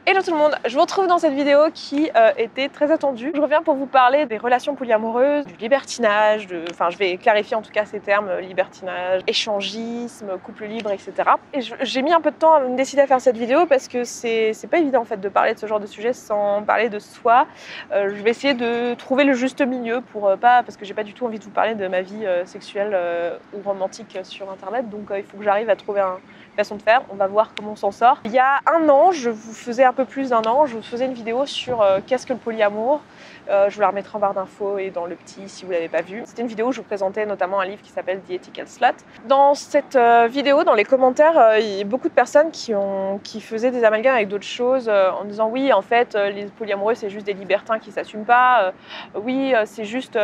Hello tout le monde, je vous retrouve dans cette vidéo qui était très attendue. Je reviens pour vous parler des relations polyamoureuses, du libertinage, enfin je vais clarifier en tout cas ces termes, libertinage, échangisme, couple libre, etc. Et j'ai mis un peu de temps à me décider à faire cette vidéo parce que c'est pas évident en fait de parler de ce genre de sujet sans parler de soi. Je vais essayer de trouver le juste milieu pour parce que j'ai pas du tout envie de vous parler de ma vie sexuelle ou romantique sur internet, donc il faut que j'arrive à trouver une façon de faire. On va voir comment on s'en sort. Il y a un an, un peu plus d'un an, je vous faisais une vidéo sur qu'est-ce que le polyamour. Je vous la remettrai en barre d'infos et dans le petit si vous ne l'avez pas vu. C'était une vidéo où je vous présentais notamment un livre qui s'appelle The Ethical Slut. Dans cette vidéo, dans les commentaires, il y a beaucoup de personnes qui faisaient des amalgames avec d'autres choses en disant oui, en fait, les polyamoureux, c'est juste des libertins qui ne s'assument pas. Oui, c'est juste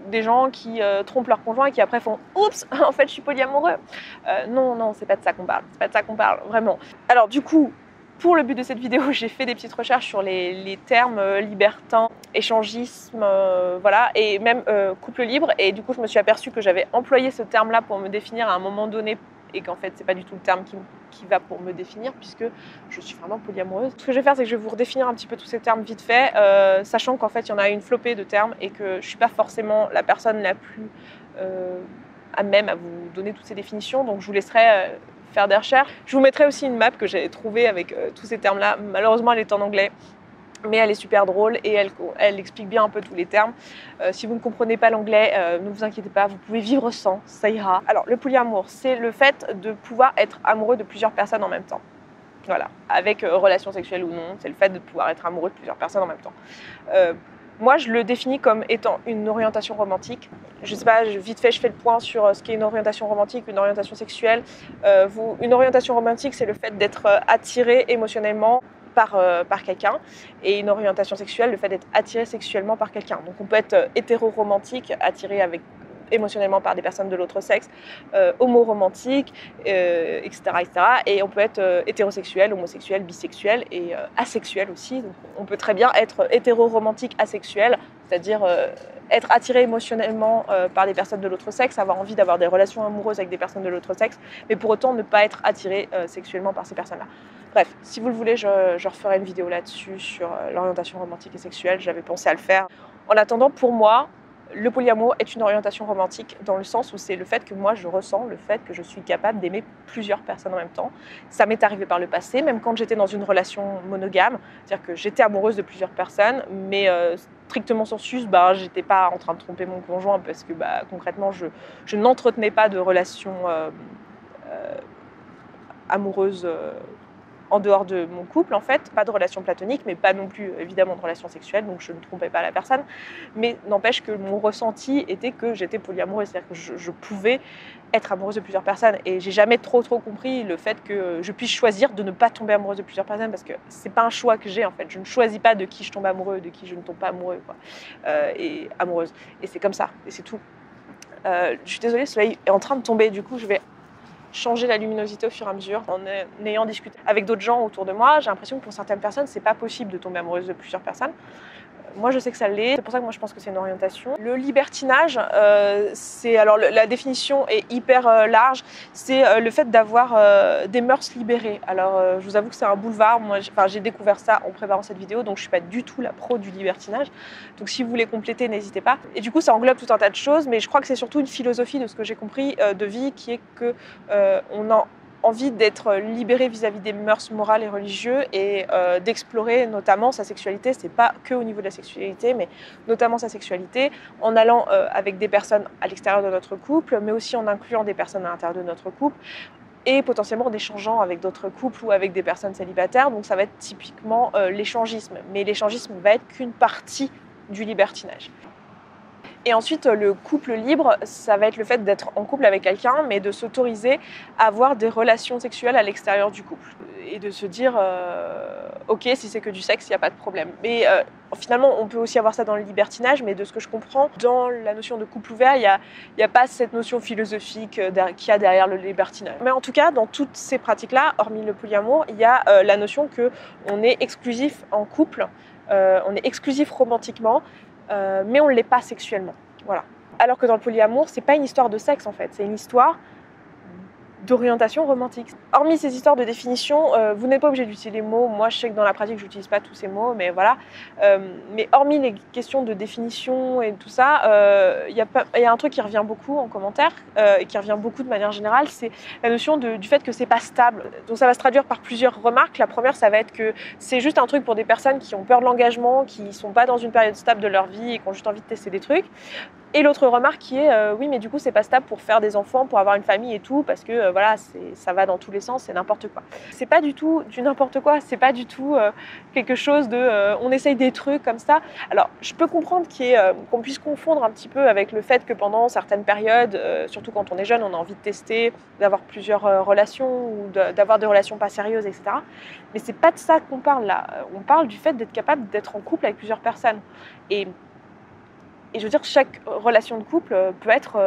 des gens qui trompent leur conjoint et qui après font « Oups, en fait, je suis polyamoureux ». Non, c'est pas de ça qu'on parle. C'est pas de ça qu'on parle, vraiment. Alors du coup, pour le but de cette vidéo, j'ai fait des petites recherches sur les termes libertin, échangisme, voilà, et même couple libre. Et du coup, je me suis aperçue que j'avais employé ce terme-là pour me définir à un moment donné et qu'en fait, c'est pas du tout le terme qui va pour me définir puisque je suis vraiment polyamoureuse. Ce que je vais faire, c'est que je vais vous redéfinir un petit peu tous ces termes vite fait, sachant qu'en fait, il y en a une flopée de termes et que je suis pas forcément la personne la plus à même à vous donner toutes ces définitions. Donc, je vous laisserai faire des recherches. Je vous mettrai aussi une map que j'ai trouvée avec tous ces termes-là. Malheureusement, elle est en anglais, mais elle est super drôle et elle explique bien un peu tous les termes. Si vous ne comprenez pas l'anglais, ne vous inquiétez pas, vous pouvez vivre sans, ça ira. Alors, le polyamour, c'est le fait de pouvoir être amoureux de plusieurs personnes en même temps. Voilà, avec relation sexuelle ou non, c'est le fait de pouvoir être amoureux de plusieurs personnes en même temps. Moi, je le définis comme étant une orientation romantique. Je sais pas, vite fait, je fais le point sur ce qu'est une orientation romantique, une orientation sexuelle. Une orientation romantique, c'est le fait d'être attiré émotionnellement par quelqu'un. Et une orientation sexuelle, le fait d'être attiré sexuellement par quelqu'un. Donc on peut être hétéro-romantique, attiré émotionnellement par des personnes de l'autre sexe, homo-romantique, etc., etc. Et on peut être hétérosexuel, homosexuel, bisexuel et asexuel aussi. Donc, on peut très bien être hétéro-romantique, asexuel, c'est-à-dire être attiré émotionnellement par des personnes de l'autre sexe, avoir envie d'avoir des relations amoureuses avec des personnes de l'autre sexe, mais pour autant ne pas être attiré sexuellement par ces personnes-là. Bref, si vous le voulez, je referai une vidéo là-dessus sur l'orientation romantique et sexuelle. J'avais pensé à le faire. En attendant, pour moi, le polyamour est une orientation romantique dans le sens où c'est le fait que moi je ressens, le fait que je suis capable d'aimer plusieurs personnes en même temps. Ça m'est arrivé par le passé, même quand j'étais dans une relation monogame, c'est-à-dire que j'étais amoureuse de plusieurs personnes, mais strictement sensus, j'étais pas en train de tromper mon conjoint parce que concrètement je n'entretenais pas de relation amoureuse en dehors de mon couple, en fait, pas de relation platonique, mais pas non plus évidemment de relation sexuelle, donc je ne trompais pas la personne. Mais n'empêche que mon ressenti était que j'étais polyamoureuse, c'est-à-dire que je pouvais être amoureuse de plusieurs personnes. Et j'ai jamais trop compris le fait que je puisse choisir de ne pas tomber amoureuse de plusieurs personnes, parce que c'est pas un choix que j'ai en fait. Je ne choisis pas de qui je tombe amoureux, de qui je ne tombe pas amoureux, quoi. Et amoureuse. Et c'est comme ça, et c'est tout. Je suis désolée, le soleil est en train de tomber, du coup je vais changer la luminosité au fur et à mesure. En ayant discuté avec d'autres gens autour de moi, j'ai l'impression que pour certaines personnes, c'est pas possible de tomber amoureuse de plusieurs personnes. Moi, je sais que ça l'est. C'est pour ça que moi, je pense que c'est une orientation. Le libertinage, la définition est hyper large. C'est le fait d'avoir des mœurs libérées. Alors, je vous avoue que c'est un boulevard. Moi, j'ai découvert ça en préparant cette vidéo, donc je suis pas du tout la pro du libertinage. Donc, si vous voulez compléter, n'hésitez pas. Et du coup, ça englobe tout un tas de choses, mais je crois que c'est surtout une philosophie de ce que j'ai compris de vie, qui est que on a envie d'être libéré vis-à-vis des mœurs morales et religieuses et d'explorer notamment sa sexualité. C'est pas que au niveau de la sexualité, mais notamment sa sexualité, en allant avec des personnes à l'extérieur de notre couple, mais aussi en incluant des personnes à l'intérieur de notre couple, et potentiellement en échangeant avec d'autres couples ou avec des personnes célibataires. Donc ça va être typiquement l'échangisme. Mais l'échangisme va être qu'une partie du libertinage. Et ensuite, le couple libre, ça va être le fait d'être en couple avec quelqu'un, mais de s'autoriser à avoir des relations sexuelles à l'extérieur du couple. Et de se dire, ok, si c'est que du sexe, il n'y a pas de problème. Mais finalement, on peut aussi avoir ça dans le libertinage, mais de ce que je comprends, dans la notion de couple ouvert, il n'y a pas cette notion philosophique qu'il y a derrière le libertinage. Mais en tout cas, dans toutes ces pratiques-là, hormis le polyamour, il y a la notion qu'on est exclusif en couple, on est exclusif romantiquement, mais on ne l'est pas sexuellement. Voilà. Alors que dans le polyamour, c'est pas une histoire de sexe en fait, c'est une histoire d'orientation romantique. Hormis ces histoires de définition, vous n'êtes pas obligé d'utiliser les mots. Moi, je sais que dans la pratique, je n'utilise pas tous ces mots, mais voilà. Mais hormis les questions de définition et tout ça, il y a un truc qui revient beaucoup en commentaire et qui revient beaucoup de manière générale, c'est la notion du fait que c'est pas stable. Donc ça va se traduire par plusieurs remarques. La première, ça va être que c'est juste un truc pour des personnes qui ont peur de l'engagement, qui sont pas dans une période stable de leur vie et qui ont juste envie de tester des trucs. Et l'autre remarque qui est oui, mais du coup c'est pas stable pour faire des enfants, pour avoir une famille et tout, parce que voilà, ça va dans tous les sens, c'est n'importe quoi. C'est pas du tout du n'importe quoi, c'est pas du tout quelque chose de on essaye des trucs comme ça. Alors je peux comprendre qu'on puisse confondre un petit peu avec le fait que pendant certaines périodes, surtout quand on est jeune, on a envie de tester, d'avoir plusieurs relations ou d'avoir des relations pas sérieuses, etc. Mais c'est pas de ça qu'on parle là. On parle du fait d'être capable d'être en couple avec plusieurs personnes. Et je veux dire, chaque relation de couple peut être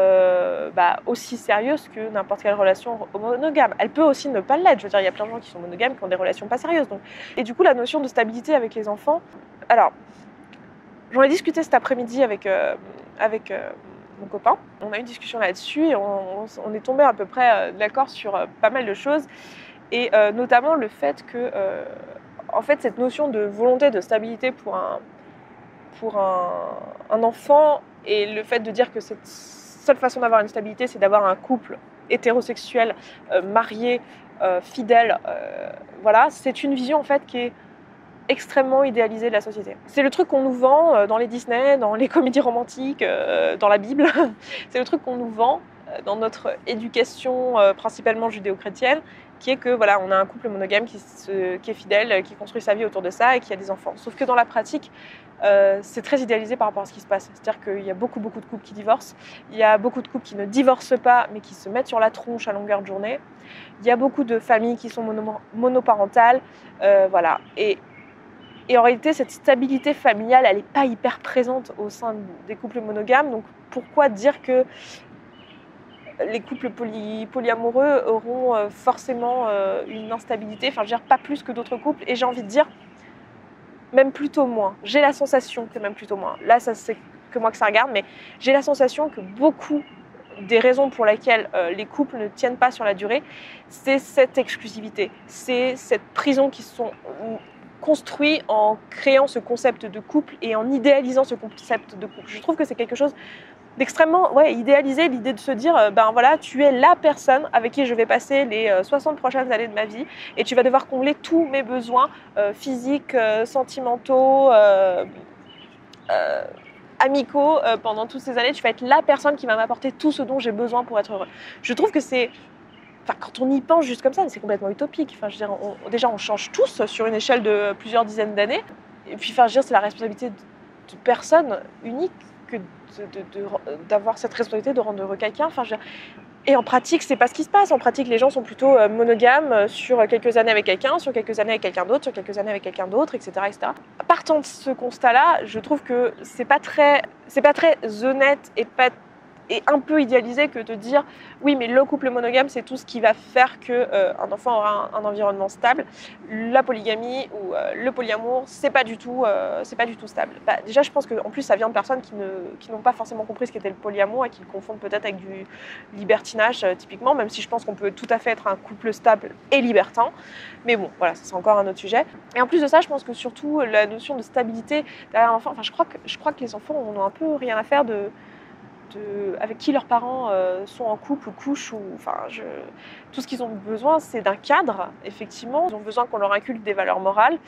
aussi sérieuse que n'importe quelle relation monogame. Elle peut aussi ne pas l'être. Je veux dire, il y a plein de gens qui sont monogames qui ont des relations pas sérieuses. Donc. Et du coup, la notion de stabilité avec les enfants... Alors, j'en ai discuté cet après-midi avec mon copain. On a eu une discussion là-dessus et on est tombé à peu près d'accord sur pas mal de choses. Et notamment le fait que, en fait, cette notion de volonté de stabilité pour un enfant et le fait de dire que cette seule façon d'avoir une stabilité, c'est d'avoir un couple hétérosexuel, marié, fidèle, voilà, c'est une vision en fait qui est extrêmement idéalisée de la société. C'est le truc qu'on nous vend dans les Disney, dans les comédies romantiques, dans la Bible. C'est le truc qu'on nous vend dans notre éducation principalement judéo-chrétienne, qui est que voilà, on a un couple monogame qui est fidèle, qui construit sa vie autour de ça et qui a des enfants. Sauf que dans la pratique, c'est très idéalisé par rapport à ce qui se passe. C'est-à-dire qu'il y a beaucoup de couples qui divorcent, il y a beaucoup de couples qui ne divorcent pas, mais qui se mettent sur la tronche à longueur de journée. Il y a beaucoup de familles qui sont monoparentales, voilà. Et en réalité, cette stabilité familiale, elle n'est pas hyper présente au sein des couples monogames. Donc pourquoi dire que les couples polyamoureux auront forcément une instabilité, enfin je veux dire pas plus que d'autres couples, et j'ai envie de dire même plutôt moins. J'ai la sensation que même plutôt moins. Là, ça c'est que moi que ça regarde, mais j'ai la sensation que beaucoup des raisons pour lesquelles les couples ne tiennent pas sur la durée, c'est cette exclusivité, c'est cette prison qui se sont construits en créant ce concept de couple et en idéalisant ce concept de couple. Je trouve que c'est quelque chose d'extrêmement idéalisé, l'idée de se dire ben voilà, tu es la personne avec qui je vais passer les 60 prochaines années de ma vie et tu vas devoir combler tous mes besoins physiques, sentimentaux, amicaux pendant toutes ces années. Tu vas être la personne qui va m'apporter tout ce dont j'ai besoin pour être heureux. Je trouve que c'est... Enfin, quand on y pense juste comme ça, c'est complètement utopique. Enfin, je veux dire, déjà, on change tous sur une échelle de plusieurs dizaines d'années. Et puis, enfin, je veux dire, c'est la responsabilité de personnes uniques que d'avoir cette responsabilité de rendre heureux quelqu'un. Enfin, et en pratique, c'est pas ce qui se passe. En pratique, les gens sont plutôt monogames sur quelques années avec quelqu'un, sur quelques années avec quelqu'un d'autre, sur quelques années avec quelqu'un d'autre, etc., etc. Partant de ce constat-là, je trouve que c'est pas très honnête et un peu idéalisé que de dire oui, mais le couple monogame, c'est tout ce qui va faire qu'un enfant aura un environnement stable. La polygamie ou le polyamour, c'est pas du tout stable. Bah, déjà, je pense qu'en plus, ça vient de personnes qui n'ont pas forcément compris ce qu'était le polyamour et qui le confondent peut-être avec du libertinage, typiquement, même si je pense qu'on peut tout à fait être un couple stable et libertin. Mais bon, voilà, c'est encore un autre sujet. Et en plus de ça, je pense que surtout, la notion de stabilité derrière l'enfant, enfin, je crois que les enfants ont un peu rien à faire avec qui leurs parents sont en couple ou couchent. Tout ce qu'ils ont besoin, c'est d'un cadre, effectivement. Ils ont besoin qu'on leur inculque des valeurs morales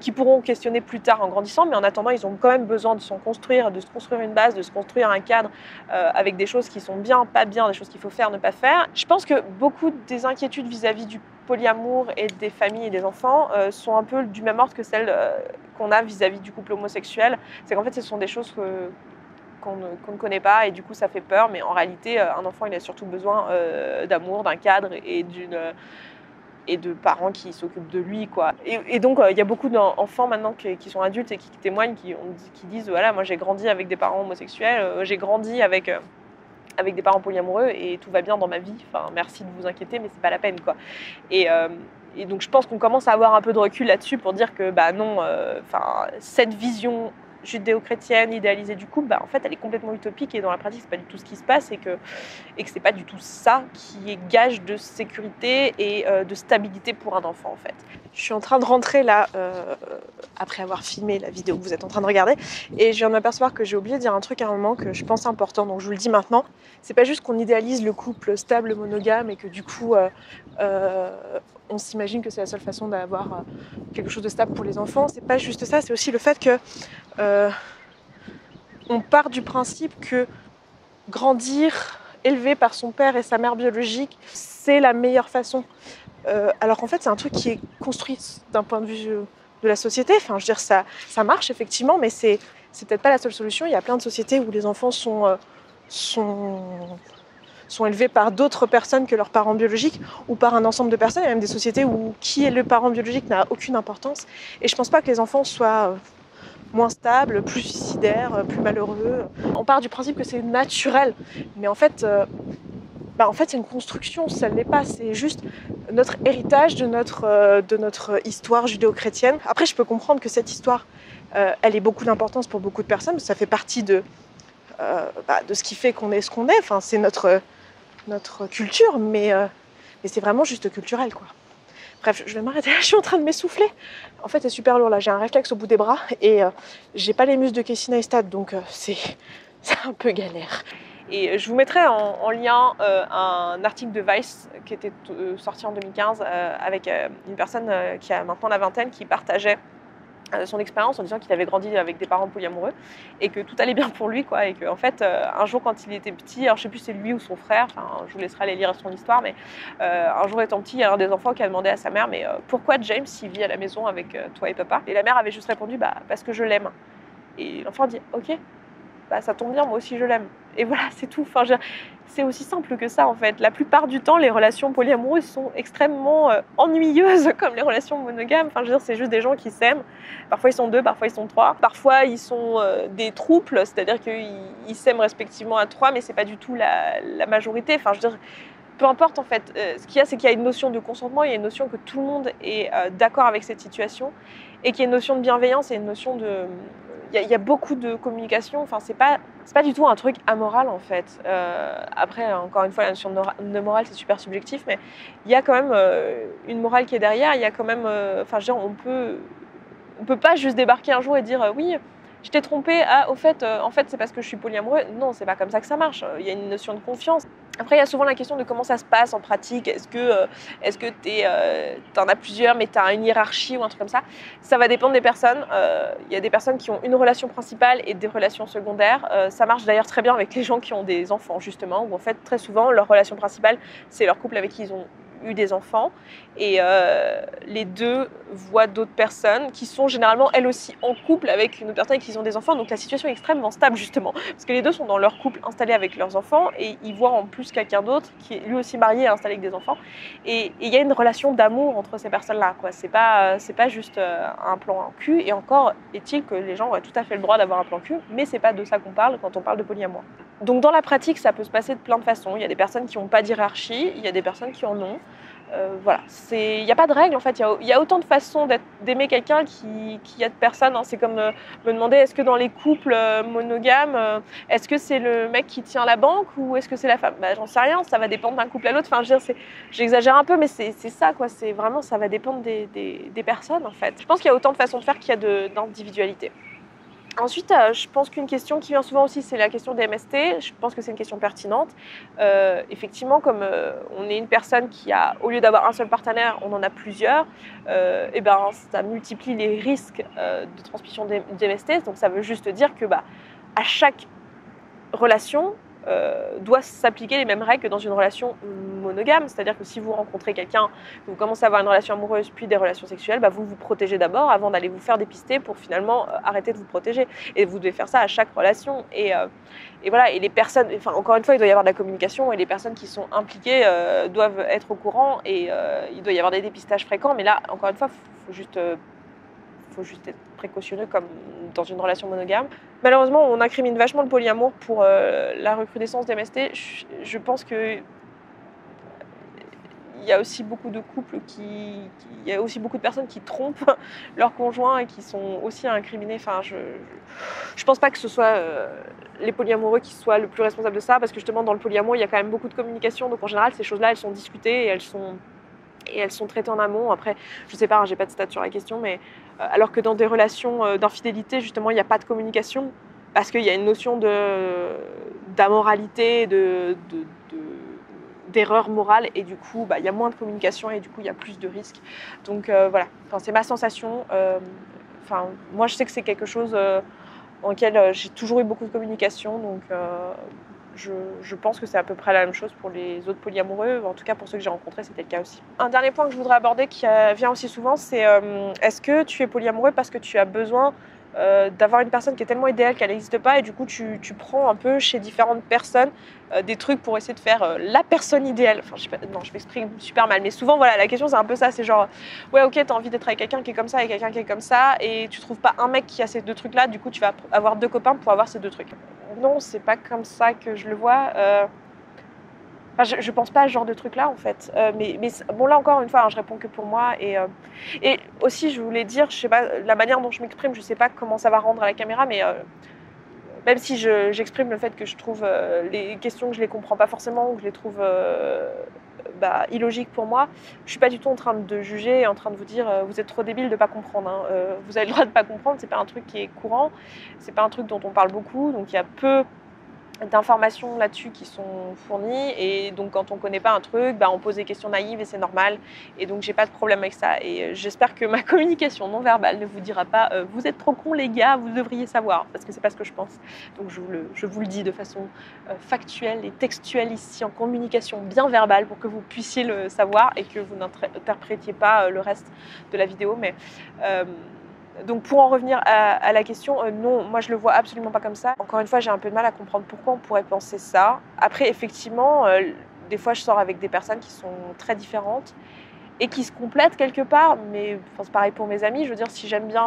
qu'ils pourront questionner plus tard en grandissant, mais en attendant, ils ont quand même besoin de se construire une base, de se construire un cadre avec des choses qui sont bien, pas bien, des choses qu'il faut faire, ne pas faire. Je pense que beaucoup des inquiétudes vis-à-vis du polyamour et des familles et des enfants sont un peu du même ordre que celles qu'on a vis-à-vis du couple homosexuel. C'est qu'en fait, ce sont des choses qu'on ne connaît pas et du coup ça fait peur, mais en réalité un enfant il a surtout besoin d'amour, d'un cadre et de parents qui s'occupent de lui, quoi. Et donc il y a beaucoup d'enfants maintenant qui sont adultes et qui témoignent, qui disent voilà, moi j'ai grandi avec des parents homosexuels, j'ai grandi avec des parents polyamoureux et tout va bien dans ma vie, enfin merci de vous inquiéter mais c'est pas la peine, quoi. Et donc je pense qu'on commence à avoir un peu de recul là-dessus pour dire que bah non, cette vision judéo-chrétienne idéalisée du couple, en fait, elle est complètement utopique et dans la pratique, c'est pas du tout ce qui se passe et que c'est pas du tout ça qui est gage de sécurité et de stabilité pour un enfant, en fait. Je suis en train de rentrer là, après avoir filmé la vidéo que vous êtes en train de regarder, et je viens de m'apercevoir que j'ai oublié de dire un truc à un moment que je pense important, donc je vous le dis maintenant. C'est pas juste qu'on idéalise le couple stable, monogame, et que du coup, on s'imagine que c'est la seule façon d'avoir quelque chose de stable pour les enfants. C'est pas juste ça, c'est aussi le fait que on part du principe que grandir élevé par son père et sa mère biologique, c'est la meilleure façon. Alors qu'en fait, c'est un truc qui est construit d'un point de vue de la société. Enfin, je veux dire, ça marche effectivement, mais c'est peut-être pas la seule solution. Il y a plein de sociétés où les enfants sont élevés par d'autres personnes que leurs parents biologiques ou par un ensemble de personnes. Il y a même des sociétés où qui est le parent biologique n'a aucune importance. Et je pense pas que les enfants soient moins stables, plus suicidaires, plus malheureux. On part du principe que c'est naturel, mais en fait, c'est une construction, ça ne l'est pas, c'est juste notre héritage de notre histoire judéo-chrétienne. Après, je peux comprendre que cette histoire, elle ait beaucoup d'importance pour beaucoup de personnes, ça fait partie de ce qui fait qu'on est ce qu'on est, enfin, c'est notre culture, mais c'est vraiment juste culturel, quoi. Bref, je vais m'arrêter là, je suis en train de m'essouffler. En fait, c'est super lourd là, j'ai un réflexe au bout des bras et j'ai pas les muscles de Casey Neistat, donc c'est un peu galère. Et je vous mettrai en lien un article de Vice qui était sorti en 2015 avec une personne qui a maintenant la vingtaine qui partageait son expérience en disant qu'il avait grandi avec des parents polyamoureux et que tout allait bien pour lui, quoi, et qu'en fait un jour quand il était petit, alors je sais plus c'est lui ou son frère, je vous laisserai aller lire son histoire, mais un jour étant petit, il y a un des enfants qui a demandé à sa mère mais pourquoi James il vit à la maison avec toi et papa, et la mère avait juste répondu parce que je l'aime, et l'enfant dit ok, ça tombe bien, moi aussi je l'aime. Et voilà, c'est tout. Enfin, c'est aussi simple que ça en fait. La plupart du temps, les relations polyamoureuses sont extrêmement ennuyeuses comme les relations monogames. Enfin, je veux dire, c'est juste des gens qui s'aiment. Parfois ils sont deux, parfois ils sont trois. Parfois ils sont des trouples, c'est-à-dire qu'ils s'aiment respectivement à trois, mais c'est pas du tout la majorité. Enfin, je veux dire, peu importe en fait. Ce qu'il y a, c'est qu'il y a une notion de consentement, il y a une notion que tout le monde est d'accord avec cette situation, et qu'il y a une notion de bienveillance et une notion de... Il y a beaucoup de communication, enfin, c'est pas du tout un truc amoral en fait. Après, encore une fois, la notion de morale, c'est super subjectif, mais il y a quand même une morale qui est derrière, il y a quand même... Enfin, je veux dire, on peut pas juste débarquer un jour et dire oui, je t'ai trompé, en fait, c'est parce que je suis polyamoureux. Non, c'est pas comme ça que ça marche. Il y a une notion de confiance. Après, il y a souvent la question de comment ça se passe en pratique. Est-ce que t'en as plusieurs, mais t'as une hiérarchie ou un truc comme ça? Ça va dépendre des personnes. Il y a des personnes qui ont une relation principale et des relations secondaires. Ça marche d'ailleurs très bien avec les gens qui ont des enfants, justement, où en fait, très souvent, leur relation principale, c'est leur couple avec qui ils ont eu des enfants, et les deux voient d'autres personnes qui sont généralement elles aussi en couple avec une autre personne avec qui ils ont des enfants, donc la situation est extrêmement stable justement, parce que les deux sont dans leur couple installés avec leurs enfants et ils voient en plus quelqu'un d'autre qui est lui aussi marié et installé avec des enfants, et il y a une relation d'amour entre ces personnes-là, quoi. C'est pas juste un plan cul, et encore est-il que les gens auraient tout à fait le droit d'avoir un plan cul, mais c'est pas de ça qu'on parle quand on parle de polyamour. Donc dans la pratique, ça peut se passer de plein de façons. Il y a des personnes qui n'ont pas d'hiérarchie, il y a des personnes qui en ont. Voilà, il n'y a pas de règle en fait, il y a autant de façons d'aimer quelqu'un qu'il y a de personnes, hein. C'est comme me demander est-ce que dans les couples monogames, est-ce que c'est le mec qui tient la banque ou est-ce que c'est la femme? J'en sais rien, ça va dépendre d'un couple à l'autre, enfin, j'exagère un peu, mais c'est ça quoi, c'est vraiment, ça va dépendre des personnes en fait. Je pense qu'il y a autant de façons de faire qu'il y a d'individualité. Ensuite, je pense qu'une question qui vient souvent aussi, c'est la question des MST. Je pense que c'est une question pertinente. Effectivement, comme on est une personne qui a, au lieu d'avoir un seul partenaire, on en a plusieurs, et ça multiplie les risques de transmission d'MST. Donc ça veut juste dire que à chaque relation, doit s'appliquer les mêmes règles que dans une relation monogame. C'est-à-dire que si vous rencontrez quelqu'un, que vous commencez à avoir une relation amoureuse puis des relations sexuelles, vous vous protégez d'abord avant d'aller vous faire dépister pour finalement arrêter de vous protéger. Et vous devez faire ça à chaque relation. Et voilà, et les personnes, enfin, encore une fois, il doit y avoir de la communication et les personnes qui sont impliquées doivent être au courant, et il doit y avoir des dépistages fréquents. Mais là, encore une fois, il faut juste être précautionneux comme dans une relation monogame. Malheureusement, on incrimine vachement le polyamour pour la recrudescence des MST. Je pense que il y a aussi beaucoup de couples il y a aussi beaucoup de personnes qui trompent leur conjoint et qui sont aussi incriminés. Enfin, je pense pas que ce soit les polyamoureux qui soient le plus responsables de ça, parce que justement dans le polyamour il y a quand même beaucoup de communication, donc en général ces choses-là elles sont discutées et elles sont traitées en amont. Après, je sais pas, hein, j'ai pas de stats sur la question, mais alors que dans des relations d'infidélité justement il n'y a pas de communication, parce qu'il y a une notion d'amoralité, d'erreur morale, et du coup il y a moins de communication et du coup il y a plus de risques. Donc voilà, enfin, c'est ma sensation. Moi je sais que c'est quelque chose dans lequel j'ai toujours eu beaucoup de communication, donc je pense que c'est à peu près la même chose pour les autres polyamoureux. En tout cas pour ceux que j'ai rencontrés c'était le cas aussi. Un dernier point que je voudrais aborder qui vient aussi souvent, c'est est-ce que tu es polyamoureux parce que tu as besoin d'avoir une personne qui est tellement idéale qu'elle n'existe pas, et du coup tu prends un peu chez différentes personnes des trucs pour essayer de faire la personne idéale. Enfin, je sais pas, non, je m'exprime super mal, mais souvent voilà, la question c'est un peu ça, c'est genre ouais ok, t'as envie d'être avec quelqu'un qui est comme ça et quelqu'un qui est comme ça, et tu trouves pas un mec qui a ces deux trucs là, du coup tu vas avoir deux copains pour avoir ces deux trucs. Non, c'est pas comme ça que je le vois. Enfin, je pense pas à ce genre de truc-là en fait. Mais bon, là encore une fois, hein, je réponds que pour moi. Et aussi, je voulais dire, je sais pas, la manière dont je m'exprime, je sais pas comment ça va rendre à la caméra, mais même si j'exprime le fait que je trouve les questions que je les comprends pas forcément, ou que je les trouve illogiques pour moi, je suis pas du tout en train de juger, en train de vous dire vous êtes trop débile de pas comprendre. Hein. Vous avez le droit de pas comprendre, c'est pas un truc qui est courant, c'est pas un truc dont on parle beaucoup, donc il y a peu d'informations là-dessus qui sont fournies, et donc quand on connaît pas un truc, on pose des questions naïves et c'est normal, et donc j'ai pas de problème avec ça. Et j'espère que ma communication non verbale ne vous dira pas vous êtes trop cons les gars, vous devriez savoir, parce que c'est pas ce que je pense. Donc je vous le dis de façon factuelle et textuelle ici en communication bien verbale, pour que vous puissiez le savoir et que vous n'interprétiez pas le reste de la vidéo. Mais donc pour en revenir à la question, non, moi je le vois absolument pas comme ça. Encore une fois, j'ai un peu de mal à comprendre pourquoi on pourrait penser ça. Après, effectivement, des fois je sors avec des personnes qui sont très différentes et qui se complètent quelque part, mais c'est pareil pour mes amis. Je veux dire, si j'aime bien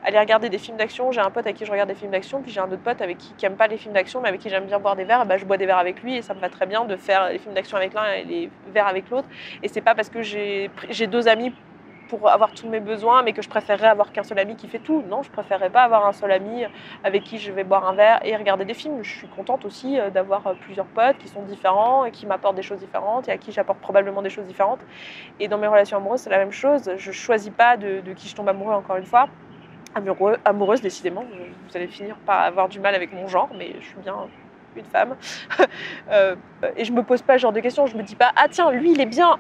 aller regarder des films d'action, j'ai un pote avec qui je regarde des films d'action, puis j'ai un autre pote avec qui aime pas les films d'action, mais avec qui j'aime bien boire des verres, je bois des verres avec lui, et ça me va très bien de faire les films d'action avec l'un et les verres avec l'autre. Et c'est pas parce que j'ai deux amis pour avoir tous mes besoins, mais que je préférerais avoir qu'un seul ami qui fait tout. Non, je préférerais pas avoir un seul ami avec qui je vais boire un verre et regarder des films. Je suis contente aussi d'avoir plusieurs potes qui sont différents et qui m'apportent des choses différentes et à qui j'apporte probablement des choses différentes. Et dans mes relations amoureuses, c'est la même chose. Je choisis pas de qui je tombe amoureux, encore une fois. Amoureuse, décidément. Vous allez finir par avoir du mal avec mon genre, mais je suis bien une femme. Et je me pose pas ce genre de questions. Je me dis pas, ah tiens, lui il est bien,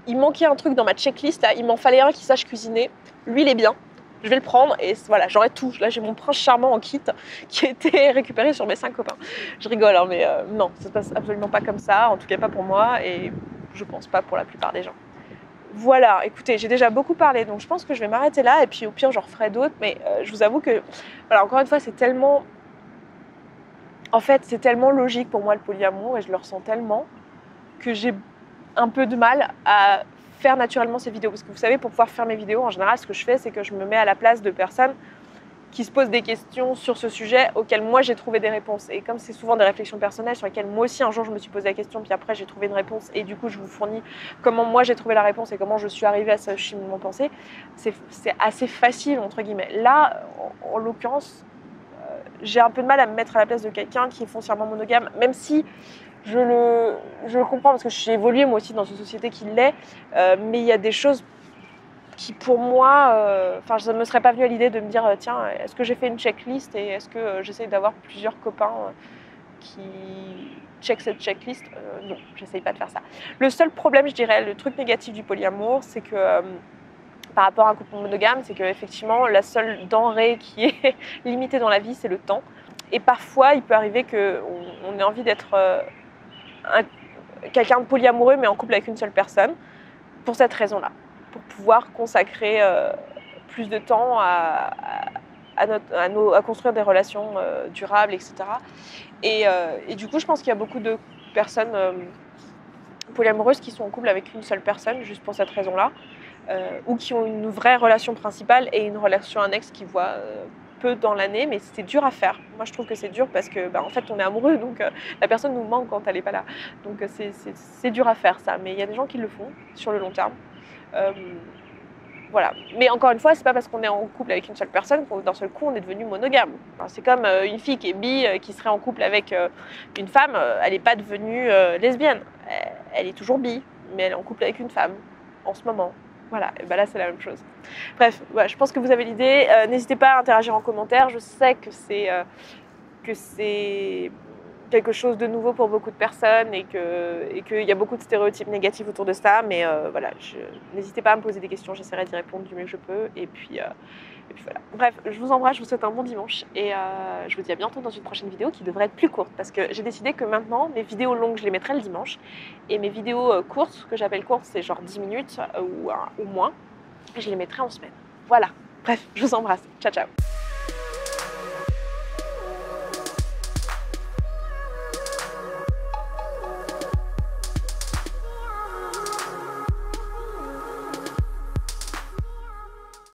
il manquait un truc dans ma checklist, là, il m'en fallait un qui sache cuisiner, lui il est bien, je vais le prendre, et voilà, j'aurai tout. Là j'ai mon prince charmant en kit qui a été récupéré sur mes 5 copains. Je rigole, hein, mais non, ça se passe absolument pas comme ça, en tout cas pas pour moi, et je pense pas pour la plupart des gens. Voilà, écoutez, j'ai déjà beaucoup parlé, donc je pense que je vais m'arrêter là, et puis au pire j'en referai d'autres, mais je vous avoue que, voilà, encore une fois, c'est tellement... En fait, c'est tellement logique pour moi le polyamour, et je le ressens tellement, que j'ai un peu de mal à faire naturellement ces vidéos. Parce que vous savez, pour pouvoir faire mes vidéos, en général, ce que je fais, c'est que je me mets à la place de personnes qui se posent des questions sur ce sujet auxquelles moi j'ai trouvé des réponses. Et comme c'est souvent des réflexions personnelles sur lesquelles moi aussi un jour je me suis posé la question, puis après j'ai trouvé une réponse, et du coup je vous fournis comment moi j'ai trouvé la réponse et comment je suis arrivée à ce cheminement pensée, c'est assez facile entre guillemets. Là, en l'occurrence, j'ai un peu de mal à me mettre à la place de quelqu'un qui est foncièrement monogame, même si je le comprends, parce que j'ai évolué moi aussi dans une société qui l'est, mais il y a des choses qui pour moi, ça ne me serait pas venu à l'idée de me dire tiens, est-ce que j'ai fait une checklist et est-ce que j'essaye d'avoir plusieurs copains qui checkent cette checklist. Non, j'essaye pas de faire ça. Le seul problème, je dirais, le truc négatif du polyamour, c'est que par rapport à un couple monogame, c'est qu'effectivement, la seule denrée qui est limitée dans la vie, c'est le temps. Et parfois, il peut arriver qu'on ait envie d'être quelqu'un de polyamoureux, mais en couple avec une seule personne, pour cette raison-là, pour pouvoir consacrer plus de temps à construire des relations durables, etc. Et du coup, je pense qu'il y a beaucoup de personnes polyamoureuses qui sont en couple avec une seule personne, juste pour cette raison-là. Ou qui ont une vraie relation principale et une relation annexe qui voit peu dans l'année, mais c'est dur à faire. Moi, je trouve que c'est dur parce que, en fait, on est amoureux, donc la personne nous manque quand elle n'est pas là. Donc, c'est dur à faire ça. Mais il y a des gens qui le font sur le long terme. Voilà. Mais encore une fois, c'est pas parce qu'on est en couple avec une seule personne qu'un d'un seul coup on est devenu monogame. Enfin, c'est comme une fille qui est bi, qui serait en couple avec une femme, elle n'est pas devenue lesbienne. Elle est toujours bi, mais elle est en couple avec une femme en ce moment. Voilà, et ben là c'est la même chose. Bref, ouais, je pense que vous avez l'idée. N'hésitez pas à interagir en commentaire. Je sais que c'est quelque chose de nouveau pour beaucoup de personnes et qu'il y a beaucoup de stéréotypes négatifs autour de ça. Mais voilà, n'hésitez pas à me poser des questions, j'essaierai d'y répondre du mieux que je peux. Et puis voilà. Bref, je vous embrasse, je vous souhaite un bon dimanche et je vous dis à bientôt dans une prochaine vidéo qui devrait être plus courte parce que j'ai décidé que maintenant, mes vidéos longues, je les mettrai le dimanche et mes vidéos courtes, ce que j'appelle courtes, c'est genre 10 minutes ou moins, je les mettrai en semaine. Voilà. Bref, je vous embrasse. Ciao, ciao.